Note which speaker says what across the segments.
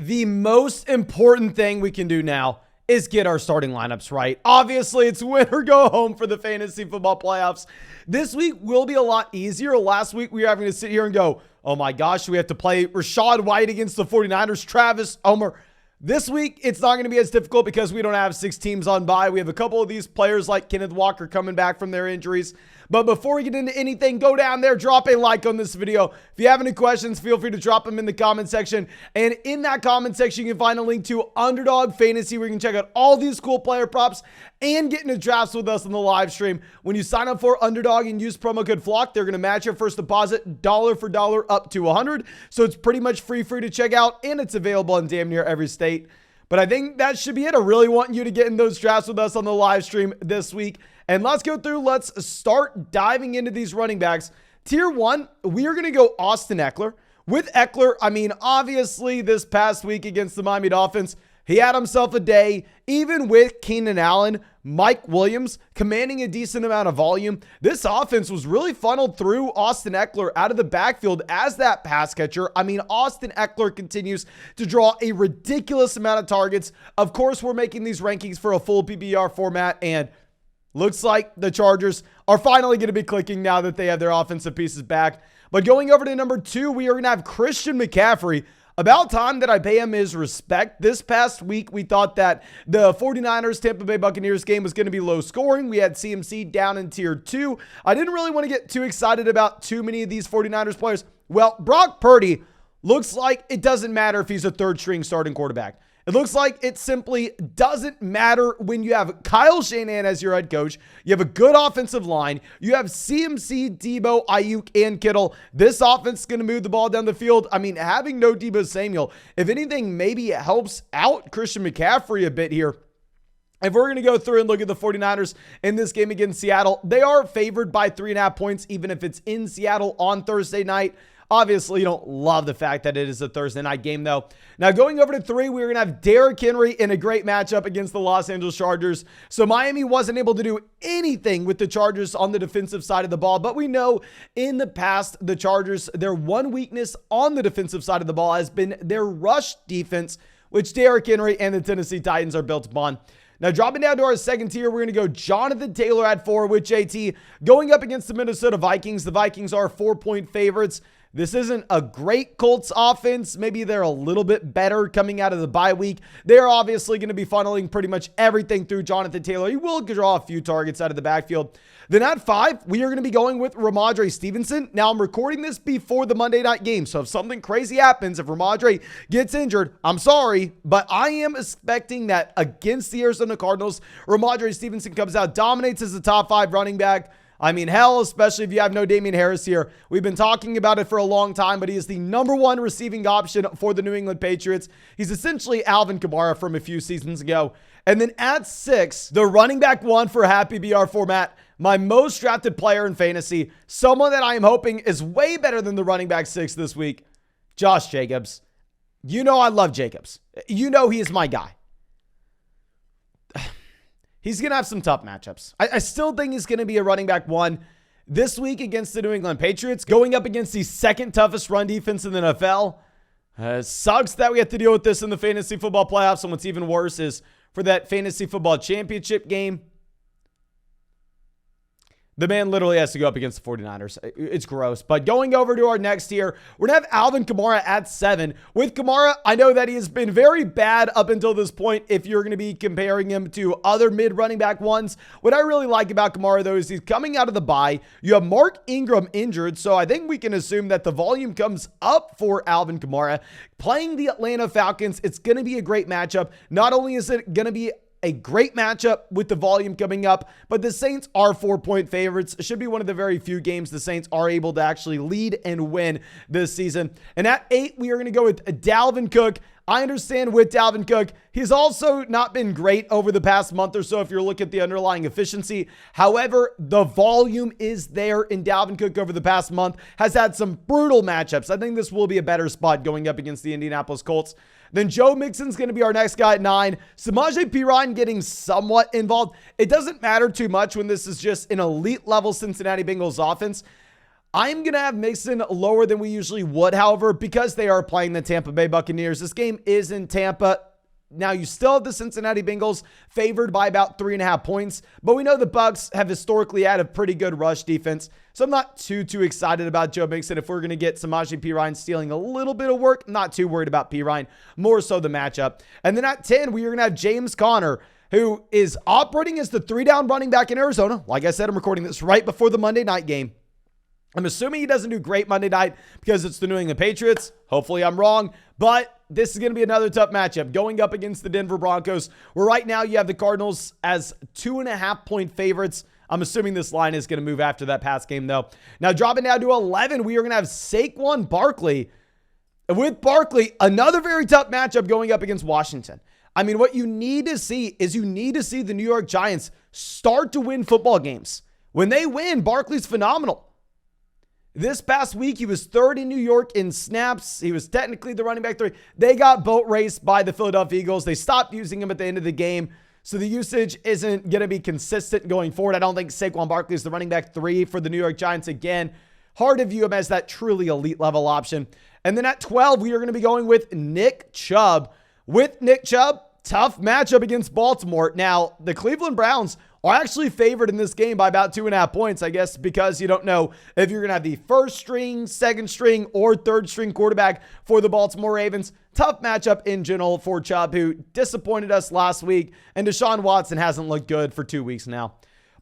Speaker 1: The most important thing we can do now is get our starting lineups right. Obviously, it's win or go home for the fantasy football playoffs. This week will be a lot easier. Last week, we were having to sit here and go, oh my gosh, we have to play Rachaad White against the 49ers, Travis Homer. This week, it's not going to be as difficult because we don't have 6 teams on bye. We have a couple of these players like Kenneth Walker coming back from their injuries. But before we get into anything, go down there, drop a like on this video. If you have any questions, feel free to drop them in the comment section. And in that comment section, you can find a link to Underdog Fantasy where you can check out all these cool player props and get into drafts with us on the live stream. When you sign up for Underdog and use promo code FLOCK, they're going to match your first deposit dollar for dollar up to $100. So it's pretty much free to check out, and it's available in damn near every state. But I think that should be it. I really want you to get in those drafts with us on the live stream this week. And let's go through. Let's start diving into these running backs. Tier 1, we are going to go Austin Ekeler. With Ekeler, I mean, obviously this past week against the Miami Dolphins, he had himself a day. Even with Keenan Allen, Mike Williams commanding a decent amount of volume, this offense was really funneled through Austin Ekeler out of the backfield as that pass catcher. I mean, Austin Ekeler continues to draw a ridiculous amount of targets. Of course, we're making these rankings for a full PPR format, and looks like the Chargers are finally going to be clicking now that they have their offensive pieces back. But going over to number 2, we are going to have Christian McCaffrey. About time that I pay him his respect. This past week, we thought that the 49ers Tampa Bay Buccaneers game was going to be low scoring. We had CMC down in tier 2. I didn't really want to get too excited about too many of these 49ers players. Well, Brock Purdy looks like it doesn't matter if he's a third string starting quarterback. It looks like it simply doesn't matter when you have Kyle Shanahan as your head coach. You have a good offensive line. You have CMC, Debo, Ayuk, and Kittle. This offense is going to move the ball down the field. I mean, having no Debo Samuel, if anything, maybe it helps out Christian McCaffrey a bit here. If we're going to go through and look at the 49ers in this game against Seattle, they are favored by 3.5 points, even if it's in Seattle on Thursday night. Obviously, you don't love the fact that it is a Thursday night game, though. Now, going over to 3, we're going to have Derrick Henry in a great matchup against the Los Angeles Chargers. So Miami wasn't able to do anything with the Chargers on the defensive side of the ball. But we know in the past, the Chargers, their one weakness on the defensive side of the ball has been their rush defense, which Derrick Henry and the Tennessee Titans are built upon. Now, dropping down to our second tier, we're going to go Jonathan Taylor at 4 with JT going up against the Minnesota Vikings. The Vikings are 4-point favorites. This isn't a great Colts offense. Maybe they're a little bit better coming out of the bye week. They're obviously going to be funneling pretty much everything through Jonathan Taylor. He will draw a few targets out of the backfield. Then at 5, we are going to be going with Ramondre Stevenson. Now, I'm recording this before the Monday night game, so if something crazy happens, if Ramondre gets injured, I'm sorry, but I am expecting that against the Arizona Cardinals, Ramondre Stevenson comes out, dominates as the top 5 running back. I mean, hell, especially if you have no Damian Harris here. We've been talking about it for a long time, but he is the number 1 receiving option for the New England Patriots. He's essentially Alvin Kamara from a few seasons ago. And then at 6, the running back 1 for Happy BR format, my most drafted player in fantasy, someone that I am hoping is way better than the running back 6 this week, Josh Jacobs. You know I love Jacobs. You know he is my guy. He's going to have some tough matchups. I still think he's going to be a running back 1 this week against the New England Patriots, going up against the second toughest run defense in the NFL. Sucks that we have to deal with this in the fantasy football playoffs. And what's even worse is for that fantasy football championship game, the man literally has to go up against the 49ers. It's gross. But going over to our next tier, we're going to have Alvin Kamara at 7. With Kamara, I know that he has been very bad up until this point if you're going to be comparing him to other mid-running back ones. What I really like about Kamara, though, is he's coming out of the bye. You have Mark Ingram injured, so I think we can assume that the volume comes up for Alvin Kamara. Playing the Atlanta Falcons, it's going to be a great matchup. Not only is it going to be a great matchup with the volume coming up, but the Saints are 4-point favorites. It should be one of the very few games the Saints are able to actually lead and win this season. And at 8, we are going to go with Dalvin Cook. I understand with Dalvin Cook, he's also not been great over the past month or so if you're looking at the underlying efficiency. However, the volume is there in Dalvin Cook over the past month, has had some brutal matchups. I think this will be a better spot going up against the Indianapolis Colts. Then Joe Mixon's going to be our next guy at 9. Samaje Perine getting somewhat involved. It doesn't matter too much when this is just an elite level Cincinnati Bengals offense. I'm going to have Mixon lower than we usually would, however, because they are playing the Tampa Bay Buccaneers. This game is in Tampa. Now, you still have the Cincinnati Bengals favored by about 3.5 points, but we know the Bucs have historically had a pretty good rush defense, so I'm not too excited about Joe Mixon. If we're going to get Samaje Perine stealing a little bit of work, not too worried about Perine, more so the matchup. And then at 10, we are going to have James Conner, who is operating as the 3-down running back in Arizona. Like I said, I'm recording this right before the Monday night game. I'm assuming he doesn't do great Monday night because it's the New England Patriots. Hopefully I'm wrong, but this is going to be another tough matchup going up against the Denver Broncos, where right now you have the Cardinals as 2.5-point favorites. I'm assuming this line is going to move after that pass game, though. Now, dropping down to 11, we are going to have Saquon Barkley. With Barkley, another very tough matchup going up against Washington. I mean, what you need to see is the New York Giants start to win football games. When they win, Barkley's phenomenal. This past week, he was third in New York in snaps. He was technically the running back 3. They got boat raced by the Philadelphia Eagles. They stopped using him at the end of the game. So the usage isn't going to be consistent going forward. I don't think Saquon Barkley is the running back 3 for the New York Giants again. Hard to view him as that truly elite level option. And then at 12, we are going to be going with Nick Chubb. With Nick Chubb, tough matchup against Baltimore. Now, the Cleveland Browns are actually favored in this game by about 2.5 points, I guess, because you don't know if you're going to have the first string, second string, or third string quarterback for the Baltimore Ravens. Tough matchup in general for Chubb, who disappointed us last week, and Deshaun Watson hasn't looked good for 2 weeks now.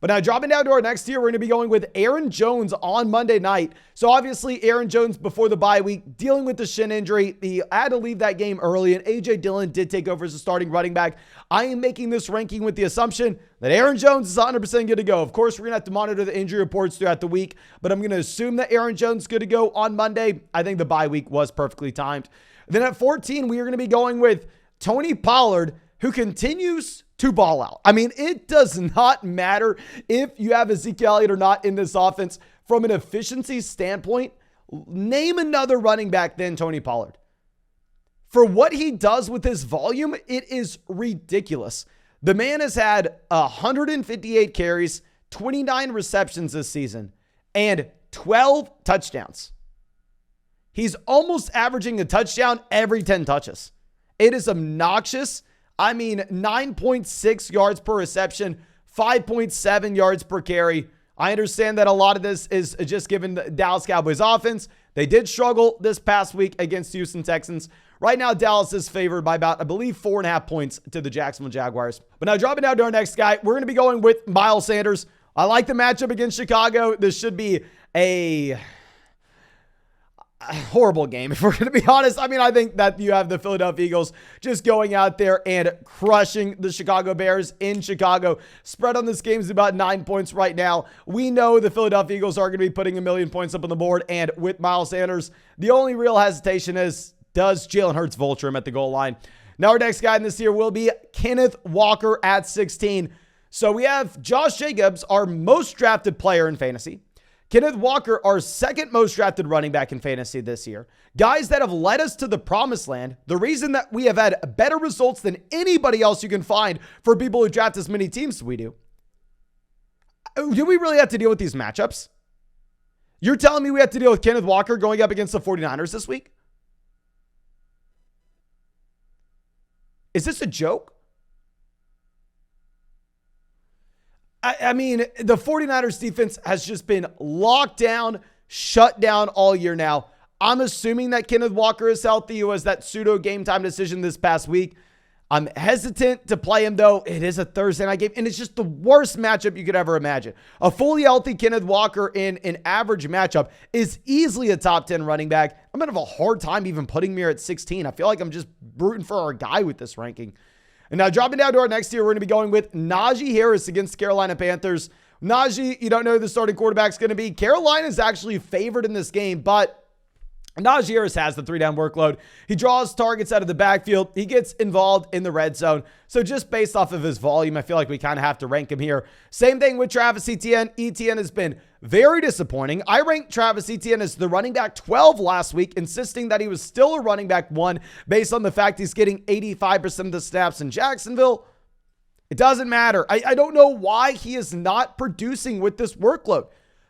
Speaker 1: But now dropping down to our next tier, we're going to be going with Aaron Jones on Monday night. So obviously Aaron Jones before the bye week dealing with the shin injury. He had to leave that game early, and A.J. Dillon did take over as a starting running back. I am making this ranking with the assumption that Aaron Jones is 100% good to go. Of course, we're going to have to monitor the injury reports throughout the week, but I'm going to assume that Aaron Jones is good to go on Monday. I think the bye week was perfectly timed. Then at 14, we are going to be going with Tony Pollard, who continues to ball out. I mean, it does not matter if you have Ezekiel Elliott or not in this offense. From an efficiency standpoint, name another running back than Tony Pollard. For what he does with his volume, it is ridiculous. The man has had 158 carries, 29 receptions this season, and 12 touchdowns. He's almost averaging a touchdown every 10 touches. It is obnoxious. I mean, 9.6 yards per reception, 5.7 yards per carry. I understand that a lot of this is just given the Dallas Cowboys offense. They did struggle this past week against Houston Texans. Right now, Dallas is favored by about, I believe, 4.5 points to the Jacksonville Jaguars. But now dropping down to our next guy, we're going to be going with Miles Sanders. I like the matchup against Chicago. This should be a horrible game, if we're going to be honest. I mean, I think that you have the Philadelphia Eagles just going out there and crushing the Chicago Bears in Chicago. Spread on this game is about 9 points right now. We know the Philadelphia Eagles are going to be putting 1 million points up on the board, and with Miles Sanders, the only real hesitation is, does Jalen Hurts vulture him at the goal line? Now, our next guy in this tier will be Kenneth Walker at 16. So we have Josh Jacobs, our most drafted player in fantasy. Kenneth Walker, our second most drafted running back in fantasy this year. Guys that have led us to the promised land. The reason that we have had better results than anybody else you can find for people who draft as many teams as we do. Do we really have to deal with these matchups? You're telling me we have to deal with Kenneth Walker going up against the 49ers this week? Is this a joke? I mean, the 49ers defense has just been locked down, shut down all year now. I'm assuming that Kenneth Walker is healthy. It was that pseudo game time decision this past week. I'm hesitant to play him, though. It is a Thursday night game, and it's just the worst matchup you could ever imagine. A fully healthy Kenneth Walker in an average matchup is easily a top 10 running back. I'm going to have a hard time even putting me here at 16. I feel like I'm just rooting for our guy with this ranking. And now dropping down to our next tier, we're going to be going with Najee Harris against Carolina Panthers. Najee, you don't know who the starting quarterback's going to be. Carolina is actually favored in this game, but Najee Harris has the 3-down workload. He draws targets out of the backfield. He gets involved in the red zone. So just based off of his volume, I feel like we kind of have to rank him here. Same thing with Travis Etienne. Etienne has been very disappointing. I ranked Travis Etienne as the running back 12 last week, insisting that he was still a running back 1 based on the fact he's getting 85% of the snaps in Jacksonville. It doesn't matter. I don't know why he is not producing with this workload.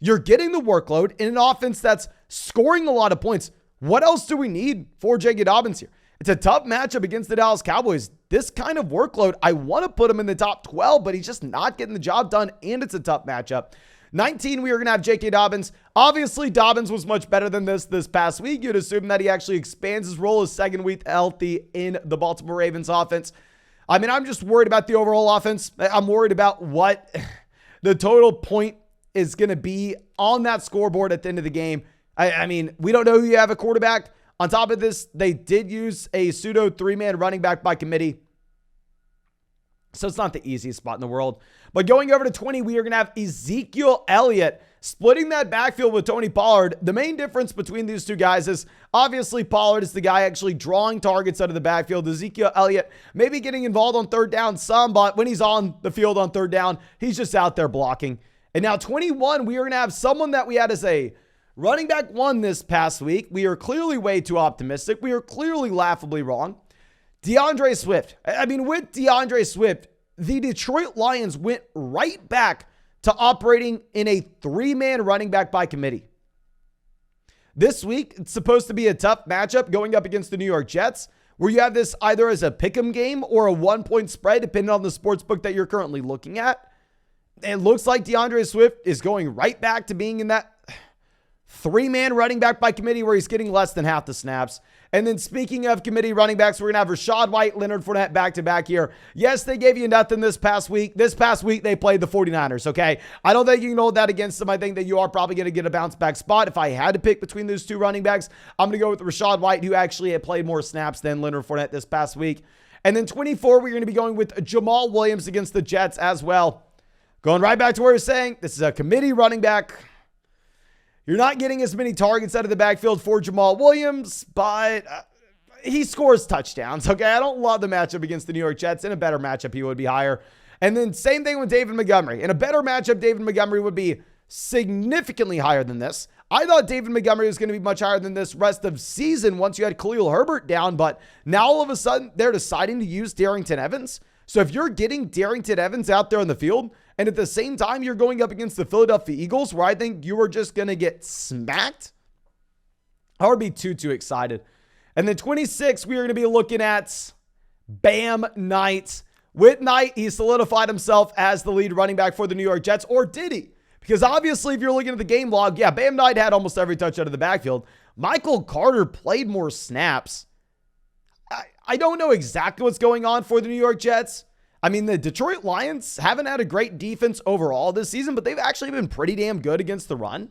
Speaker 1: You're getting the workload in an offense that's scoring a lot of points. What else do we need for J.K. Dobbins here? It's a tough matchup against the Dallas Cowboys. This kind of workload, I want to put him in the top 12, but he's just not getting the job done, and it's a tough matchup. 19, we are going to have J.K. Dobbins. Obviously, Dobbins was much better than this past week. You'd assume that he actually expands his role as second week healthy in the Baltimore Ravens offense. I mean, I'm just worried about the overall offense. I'm worried about what the total point is going to be on that scoreboard at the end of the game. I mean, we don't know who you have a quarterback. On top of this, they did use a pseudo three-man running back by committee. So it's not the easiest spot in the world. But going over to 20, we are going to have Ezekiel Elliott splitting that backfield with Tony Pollard. The main difference between these two guys is obviously Pollard is the guy actually drawing targets out of the backfield. Ezekiel Elliott maybe getting involved on third down some, but when he's on the field on third down, he's just out there blocking. And now 21, we are going to have someone that we had as a running back one this past week. We are clearly way too optimistic. We are clearly laughably wrong. DeAndre Swift. I mean, with DeAndre Swift, the Detroit Lions went right back to operating in a three-man running back by committee. This week, it's supposed to be a tough matchup going up against the New York Jets, where you have this either as a pick'em game or a 1-point spread, depending on the sports book that you're currently looking at. It looks like DeAndre Swift is going right back to being in that three-man running back by committee where he's getting less than half the snaps. And then speaking of committee running backs, we're going to have Rachaad White, Leonard Fournette back-to-back here. Yes, they gave you nothing this past week. This past week, they played the 49ers, okay? I don't think you can hold that against them. I think that you are probably going to get a bounce-back spot. If I had to pick between those two running backs, I'm going to go with Rachaad White, who actually had played more snaps than Leonard Fournette this past week. And then 24, we're going to be going with Jamal Williams against the Jets as well. Going right back to where you're saying, this is a committee running back. You're not getting as many targets out of the backfield for Jamal Williams, but he scores touchdowns, okay? I don't love the matchup against the New York Jets. In a better matchup, he would be higher. And then same thing with David Montgomery. In a better matchup, David Montgomery would be significantly higher than this. I thought David Montgomery was going to be much higher than this rest of season once you had Khalil Herbert down, but now all of a sudden they're deciding to use Darrington Evans. So if you're getting Darrington Evans out there on the field, and at the same time you're going up against the Philadelphia Eagles, where I think you are just going to get smacked, I would be too excited. And then 26, we are going to be looking at Bam Knight. With Knight, he solidified himself as the lead running back for the New York Jets, or did he? Because obviously, if you're looking at the game log, yeah, Bam Knight had almost every touch out of the backfield. Michael Carter played more snaps. I don't know exactly what's going on for the New York Jets. I mean, the Detroit Lions haven't had a great defense overall this season, but they've actually been pretty damn good against the run.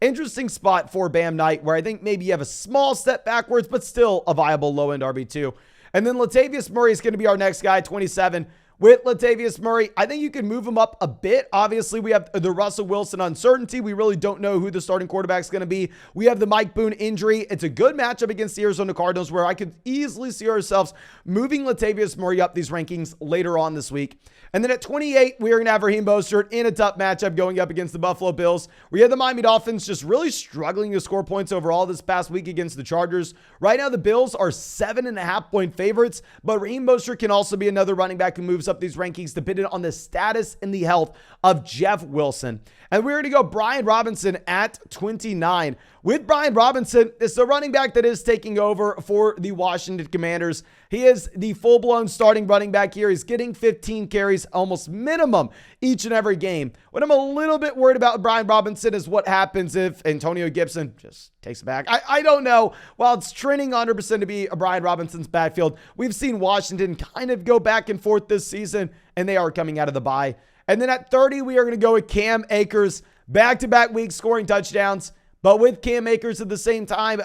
Speaker 1: Interesting spot for Bam Knight, where I think maybe you have a small step backwards, but still a viable low-end RB2. And then Latavius Murray is going to be our next guy, 27. With Latavius Murray, I think you can move him up a bit. Obviously, we have the Russell Wilson uncertainty. We really don't know who the starting quarterback is going to be. We have the Mike Boone injury. It's a good matchup against the Arizona Cardinals, where I could easily see ourselves moving Latavius Murray up these rankings later on this week. And then at 28, we are going to have Raheem Mostert in a tough matchup going up against the Buffalo Bills. We have the Miami Dolphins just really struggling to score points overall this past week against the Chargers. Right now, the Bills are 7.5-point favorites, but Raheem Mostert can also be another running back who moves up these rankings depending on the status and the health of Jeff Wilson. And we're going to go Brian Robinson at 29. With Brian Robinson, it's the running back that is taking over for the Washington Commanders. He is the full-blown starting running back here. He's getting 15 carries, almost minimum, each and every game. What I'm a little bit worried about with Brian Robinson is what happens if Antonio Gibson just takes it back. I don't know. While it's trending 100% to be a Brian Robinson's backfield, we've seen Washington kind of go back and forth this season, and they are coming out of the bye. And then at 30, we are going to go with Cam Akers. Back-to-back weeks scoring touchdowns. But with Cam Akers at the same time,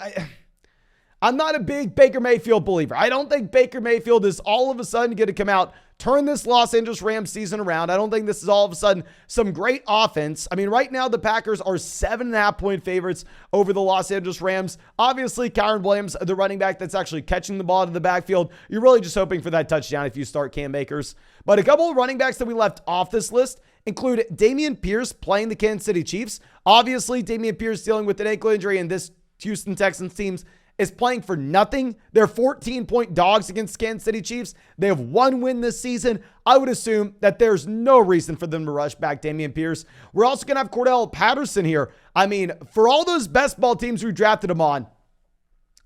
Speaker 1: I'm not a big Baker Mayfield believer. I don't think Baker Mayfield is all of a sudden going to come out, turn this Los Angeles Rams season around. I don't think this is all of a sudden some great offense. I mean, right now the Packers are 7.5-point favorites over the Los Angeles Rams. Obviously, Kyren Williams, the running back that's actually catching the ball to the backfield. You're really just hoping for that touchdown if you start Cam Akers. But a couple of running backs that we left off this list include Dameon Pierce playing the Kansas City Chiefs. Obviously, Dameon Pierce dealing with an ankle injury, and this Houston Texans team's is playing for nothing. They're 14-point dogs against Kansas City Chiefs. They have one win this season. I would assume that there's no reason for them to rush back Dameon Pierce. We're also going to have Cordell Patterson here. I mean, for all those best ball teams we drafted him on,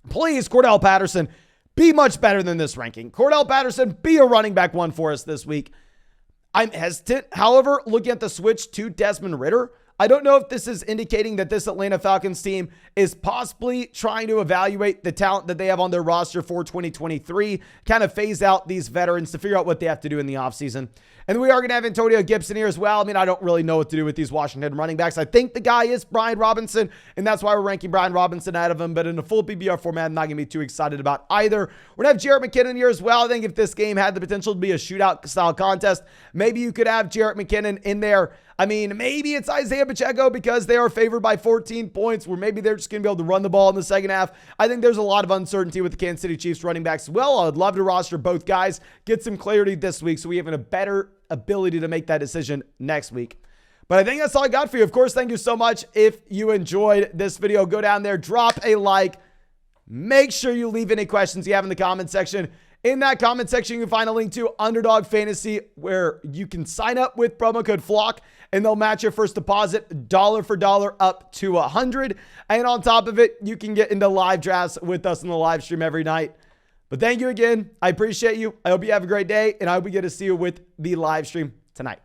Speaker 1: please, Cordell Patterson, be much better than this ranking. Cordell Patterson, be a running back one for us this week. I'm hesitant, however, looking at the switch to Desmond Ridder. I don't know if this is indicating that this Atlanta Falcons team is possibly trying to evaluate the talent that they have on their roster for 2023, kind of phase out these veterans to figure out what they have to do in the offseason. And we are going to have Antonio Gibson here as well. I mean, I don't really know what to do with these Washington running backs. I think the guy is Brian Robinson, and that's why we're ranking Brian Robinson out of him. But in a full PPR format, I'm not going to be too excited about either. We're going to have Jarrett McKinnon here as well. I think if this game had the potential to be a shootout-style contest, maybe you could have Jarrett McKinnon in there. I mean, maybe it's Isaiah Pacheco because they are favored by 14 points, where maybe they're just going to be able to run the ball in the second half. I think there's a lot of uncertainty with the Kansas City Chiefs running backs as well. I'd love to roster both guys, get some clarity this week so we have a better ability to make that decision next week. But I think that's all I got for you. Of course, thank you so much. If you enjoyed this video, go down there, drop a like. Make sure you leave any questions you have in the comment section. In that comment section, you can find a link to Underdog Fantasy where you can sign up with promo code FLOCK and they'll match your first deposit dollar for dollar up to $100. And on top of it, you can get into live drafts with us in the live stream every night. But thank you again. I appreciate you. I hope you have a great day, and I hope we get to see you with the live stream tonight.